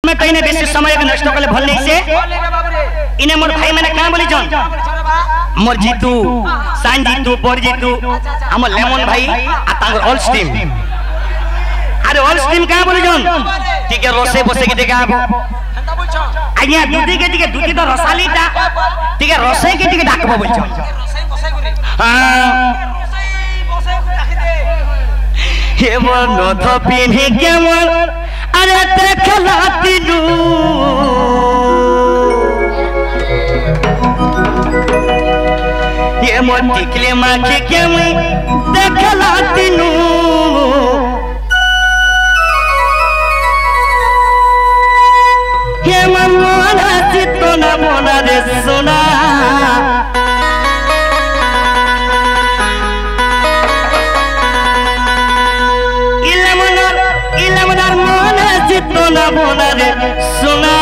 मैं तो इन्हें बेसी समय के नष्ट करले भल नहीं से इन्हें मोर भाई मैंने कहां बोली जन मोर जीतू सान जीतू पर जीतू हमर लेमन भाई आ तांगर ऑल स्टीम अरे ऑल स्टीम कहां बोली जन ठीक है रोसे बसे के देखा आज्ञा दूधी के टिके दूधी तो रसालीटा ठीक है रोसे के टिके डाकबो बोलछो हां हे मन तो पिन्ही के मन अरे देखला तिनु ये मन टिकले माखी के मैं देखला तिनु ये मन मोना चित्तो ना मोना रे सोना इलमनार मोना चित्तो ना मोना रे सोना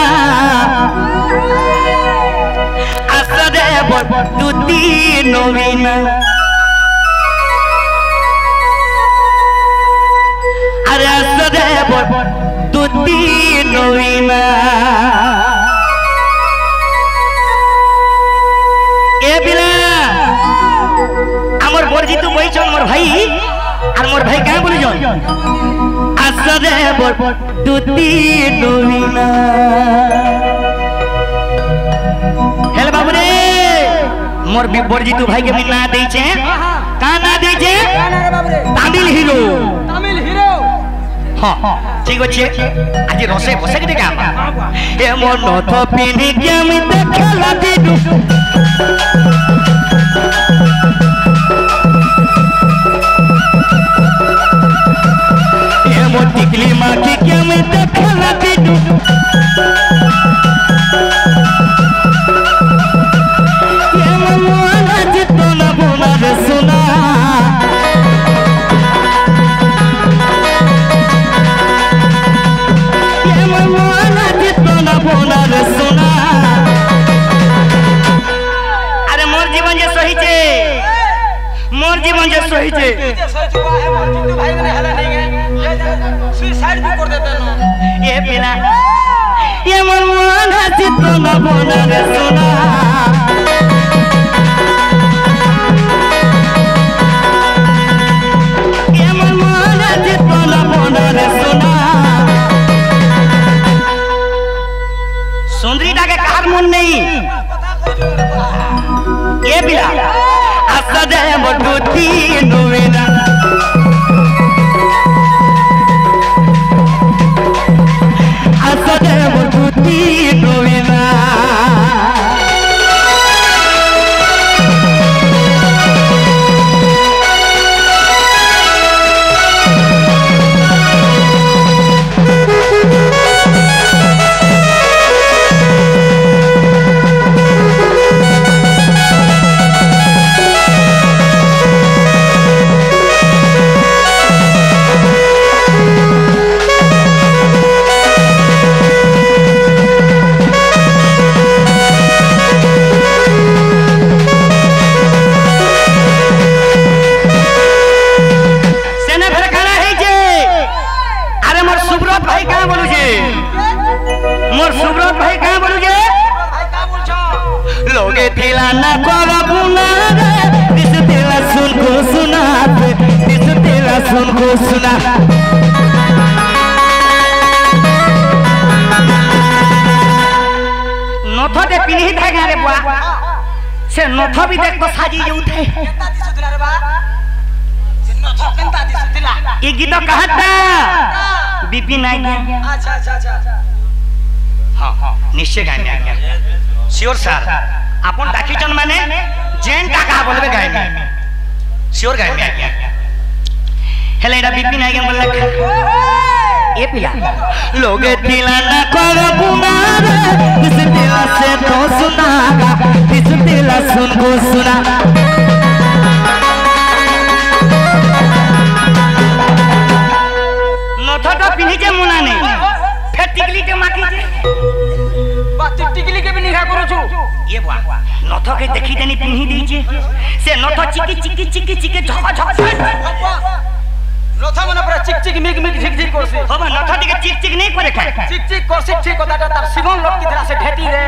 आसरे बटुती नवीना अरे आसरे बटुती नवीना ए बिला हमर बरजीतू बइछन मोर भाई और मोर भाई क्या बोली जन आसरे बटुती नवीना हेलो बाबू रे मोर बरजीतू भाई के ना दे छे का ना दे छे तमिल हीरो हां ठीक अछि आज रोसे बसे के देखा ए मोर नथ पिनी के मी देखला दिदु ए मोर टिकली माखी के मी देखला दिदु ए मोर जितो ना बोला रे सुना बोला रे सोना अरे मोर जीवन जे सही छे मोर जीवन जे सही छे भाई मैंने हला नहीं गए सुसाइड भी कर देते न ये बिना ये मन चित्तो ना बोला रे सोना ये मन चित्तो ना बोला रे सोना सुंदरीटा के कार मन नहीं ये बिला असदे बटुती नवीना असदे बटुती नवीना मोर सुब्रत भाई कहां बोलू जे भाई का बोल छ लोगे थिला ना करबुना रे दिस तेला सुन को सुना दिस तेला सुन को सुना नथ दे पिनी था रे बुआ से नथ भी देख तो साजी उठे केता दिसुतला रे बा से नथ केता दिसुतला ये गीत कहता बीपी नाइक अच्छा अच्छा अच्छा हां हां निश्चय गाने आज्ञा श्योर सर आपन डाकिचन माने जेन टाका बोलबे गाने श्योर गाने आज्ञा हेले एटा बीपी नाइक बोलला ए पिला लोगे तिला ना करबुना रे दिस तेला से तो सुनागा दिस तेला सुन को सुना नथटा पिनी जे मुना ने फेर टिकली के माकी जे बात टिकली के भी निखा करू छु ये बुआ नथ के देखि देनी पिनी दी जे से नथ चिकी चिकी चिकी चिकी झक झक নথা মনে পড়ে চিক চিক মিক মিক ঝিক ঝিক করছে হবে নথা টিকে চিক চিক নেই করে খায় চিক চিক করছে ঠিক কথাটা তার সিগন লটকি দিলা সে ঢেটি রে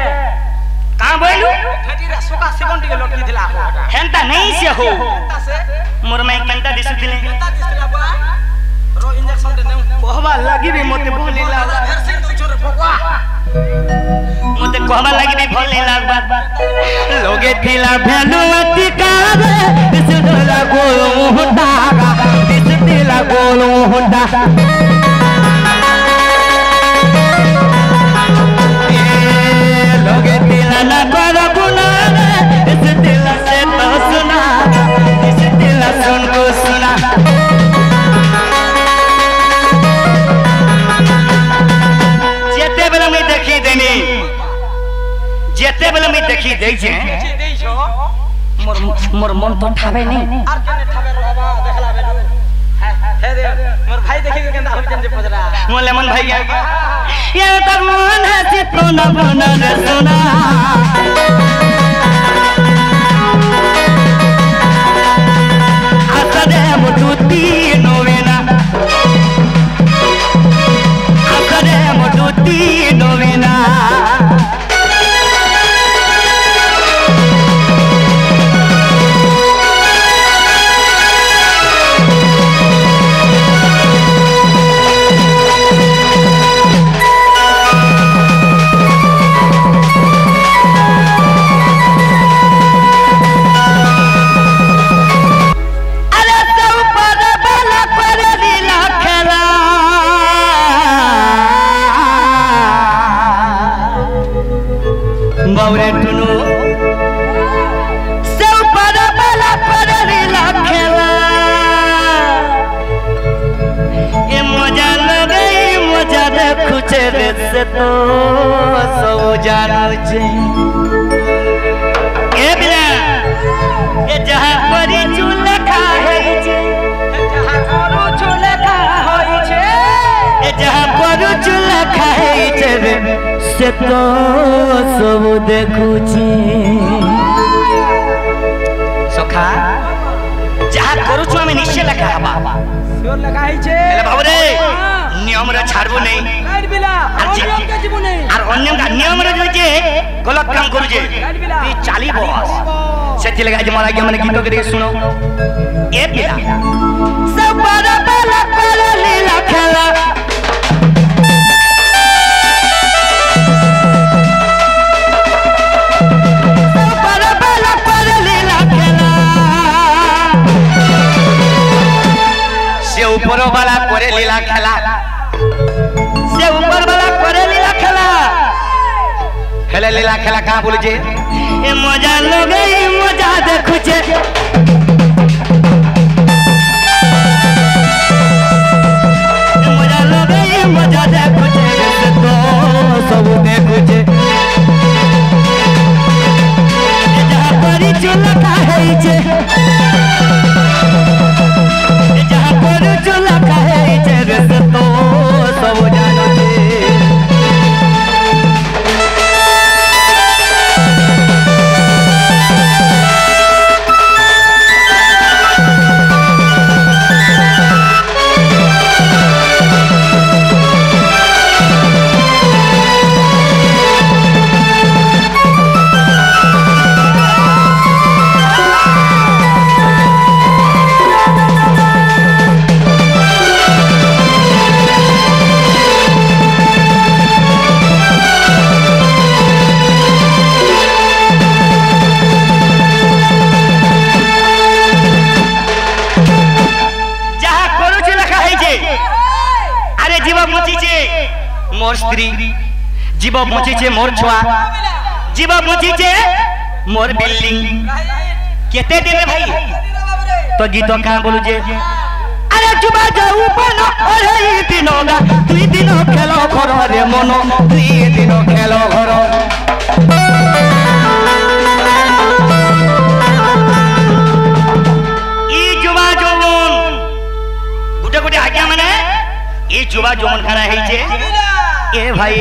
কাঁ বইলু ঢেটি রে সোকা সিগন টিকে লটকি দিলা হেনতা নেই সে হো তা সে মোর মাই কেনতা দিছু দিলে তা দিছলা বা रो इंजेक्शन दे नेउ कहबा लागिबे मते बोलिला वैक्सीन दउ छोरे भगवा मते कहबा लागिबे भले लागबा लोगे थिला भेलु अतिकार दिसला गोल होंडा दिसला गोल होंडा लोगे थिला ना कर गुना दिसला से तो सुना दिसला सुन को सुना जेते बेला मैं देखी दे छे मोर मन तो ठाबे नहीं आर केने ठाबे रो बाबा देखला बेलु हे दे मोर भाई देखि के केंदा हो जन जे पजरा मोर लेमन भाई ये तर मन है चित्तो न बन रे सोना आसरे मुटुती नोवेना आसरे मुटुती नोवेना बावरे टुनु से ऊपर बला पर लीला खेला ये मजा लगे मजा देखु रे से तो सब जानो छे ए बिना ए जहां परी चूल्हा खाए छे जहां करू चूल्हा खा होई छे ए जहां परू चूल्हा खाए छे रे से तो सब देखुची सखा जहा करूछु हमें निश्चय लगा हबा सियोर लगाई छे एले बाबू रे नियम रे छाड़बो नहीं गाइड बिला नियम के जीवन नहीं और अन्य का नियम रे जे गलत काम करू जे ती चाली बस सेति लगा जे मारा के हमने गीतो के सुनो ए पिला सब बड़ा बला कर लीला खेला ऊपर वाला करे लीला खेला से ऊपर वाला करे लीला खेला खेले लीला खेला कहां बोल जे ए मजा लगे मजा देखु जे मजा लगे मजा देखु जे तो सब देखु जे जहां परी चूल्हा खाए जे चूल्हा खाए छे तो सब जानो छे मोर स्त्री जीव बचिचे मोर छुआ जीव बचिचे मोर बिल्डिंग केते दिन भाई तो गीत का बोलू जे अरे जुबा जाऊ बनो अरे दिनोगा दुई दिन खेलो घर रे मनो दुई दिन खेलो घर ई जुबा जौन गुटे गुटे आज्ञा माने ई जुबा जौन खरा है जे ए भाई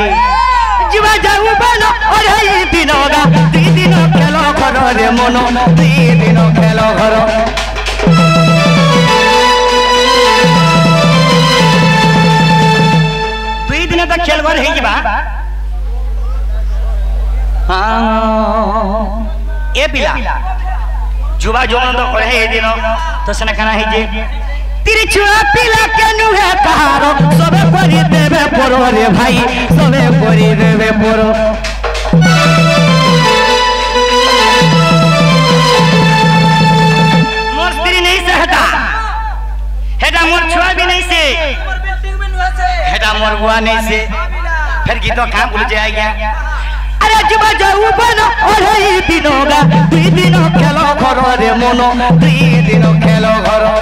जुबा जाऊ बनो अरे दिनोगा दुई दिन खेलो घर रे मनो दुई दिन खेलो घर तो खेल घर है ए पिला जुवा जोन तो करे ए दिन तो सना खाना है जे तेरी छुआ पिला के नुहे कहारो सबे करी देबे परो रे भाई सबे करी देबे परो मोर स्त्री नहीं सहता हेडा मोर छुआ भी नहीं से हेडा मोर बुआ नहीं से फिर गीतो कहां भूल जाएगा अरे जुबा जाऊ बनो ओरे दिनोगा दुई दिनो खेलो घरो रे मनो दुई दिनो खेलो घरो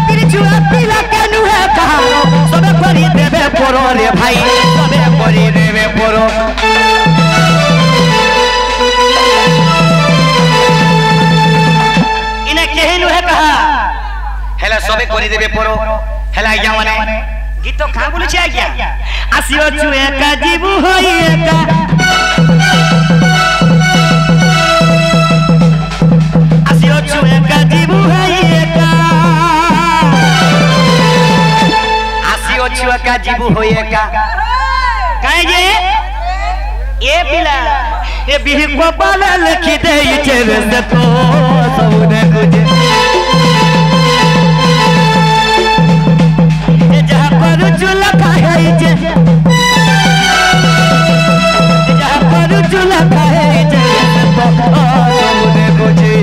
तेरी छुआ पिला के नुहे कहारो सबे करी देबे परो रे भाई सबे करी देबे परो इने केहे नुहे कहा हेला सबे करी देबे परो हेला या माने गीत कहां बोलु छै आज्ञा आसियो छुए का जीवु होई एका आसियो छुए का जीवु होई एका आसियो छुए का जीवु होई एका काहे जे ए पिला ए बिहि को बाले लिखि देई छै रे से तो सबने कुछ चूल्हा खाए जे जहाँ पर चूल्हा खाए जे तो समुद्र को जे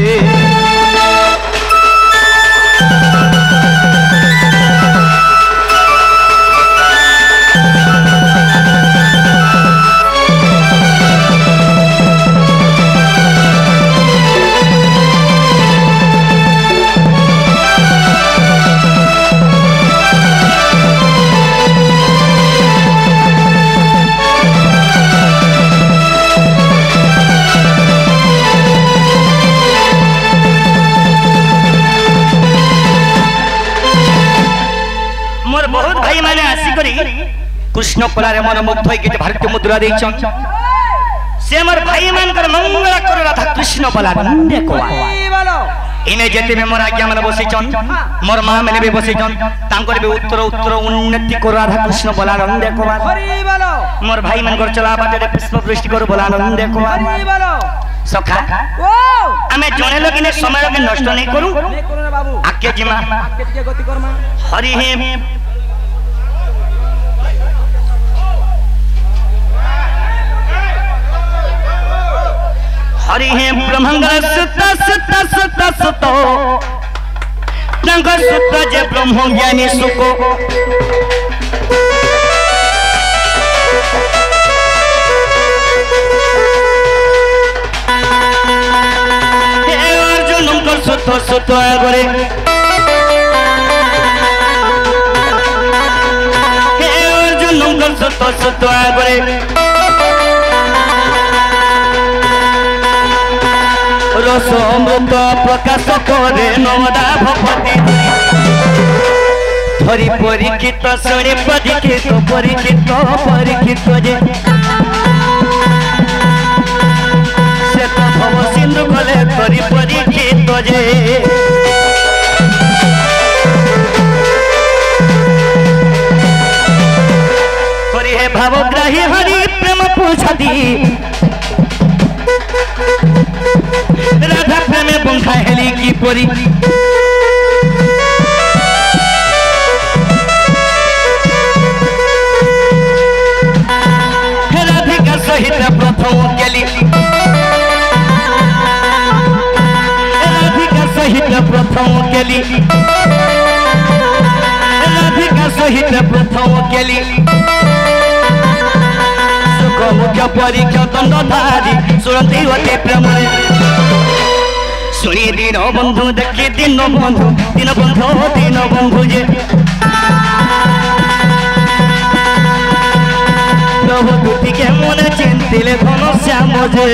कृष्ण कलारे मन मुग्ध होई के भारतीय मुद्रा देइछन से हमर भाई मानकर मंगल कर राधा कृष्ण कला देखो इने जेते में मोर आज्ञा मन बसिछन मोर मां माने भी बसिछन तांकर भी उत्तर उत्तर उन्नति कर राधा कृष्ण कला देखो मोर भाई मानकर चला बाटे पुष्प वृष्टि कर बोला देखो सखा हमें जने लोग ने समय के नष्ट नहीं करू बाबू आके जिमा आके गति करमा हरि हे हरि हे ब्रह्मंगल सुत सुत सुत सुतो नंगर सुत जे ब्रह्म ज्ञानी सुको हे अर्जुन नंगर सुत सुत आगरे हे अर्जुन नंगर सुत सुत आगरे रस अमृत प्रकाश करे नमदा भगवती धरी परीक्षित शुणी परीक्षित परीक्षित परीक्षित जे से तो भव सिंधु गले धरी परीक्षित जे हरि हे भावग्राही हरि प्रेम पूछती राधा प्रेमे पंखा हेली की परी राधिका सहित प्रथम केली राधिका सहित प्रथम केली राधिका सहित प्रथम केली सुख मुख्य परीक्षा दंडधारी सुरती होते प्रेम सुनी दिन बंधु देखी दिन बंधु दिन बंधु जे प्रभु दुटी के मन चिंतिले घन श्याम जे